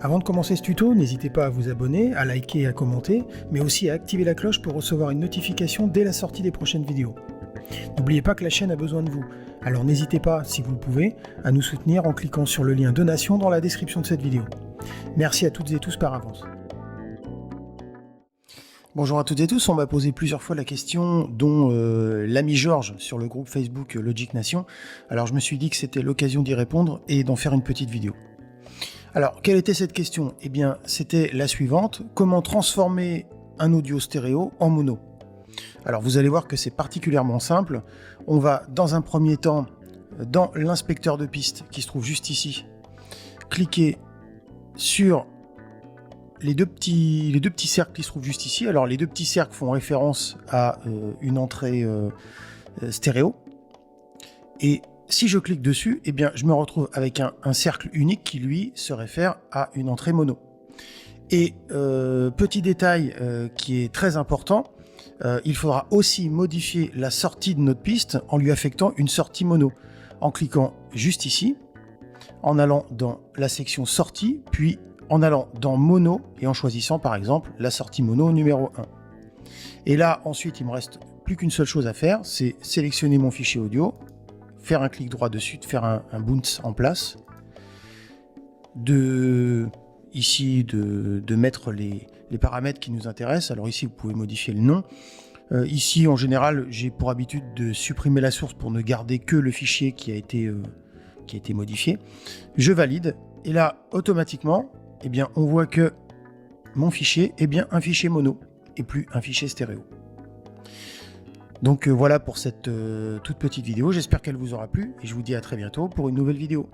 Avant de commencer ce tuto, n'hésitez pas à vous abonner, à liker et à commenter, mais aussi à activer la cloche pour recevoir une notification dès la sortie des prochaines vidéos. N'oubliez pas que la chaîne a besoin de vous, alors n'hésitez pas, si vous le pouvez, à nous soutenir en cliquant sur le lien donation dans la description de cette vidéo. Merci à toutes et tous par avance. Bonjour à toutes et tous, on m'a posé plusieurs fois la question, dont l'ami Georges sur le groupe Facebook Logic Nation. Alors je me suis dit que c'était l'occasion d'y répondre et d'en faire une petite vidéo. Alors, quelle était cette question? Eh bien, c'était la suivante. Comment transformer un audio stéréo en mono? Alors, vous allez voir que c'est particulièrement simple. On va, dans un premier temps, dans l'inspecteur de piste qui se trouve juste ici, cliquer sur les deux petits cercles qui se trouvent juste ici. Alors, les deux petits cercles font référence à une entrée stéréo. Et si je clique dessus, eh bien, je me retrouve avec un cercle unique qui, lui, se réfère à une entrée mono. Et petit détail qui est très important, il faudra aussi modifier la sortie de notre piste en lui affectant une sortie mono, en cliquant juste ici, en allant dans la section sortie, puis en allant dans mono et en choisissant par exemple la sortie mono numéro 1. Et là, ensuite, il me reste plus qu'une seule chose à faire, c'est sélectionner mon fichier audio, faire un clic droit dessus, de faire un bounce en place, ici de mettre les paramètres qui nous intéressent. Alors ici vous pouvez modifier le nom. Ici en général j'ai pour habitude de supprimer la source pour ne garder que le fichier qui a été modifié. Je valide et là automatiquement eh bien, on voit que mon fichier est bien un fichier mono et plus un fichier stéréo. Donc voilà pour cette toute petite vidéo, j'espère qu'elle vous aura plu et je vous dis à très bientôt pour une nouvelle vidéo.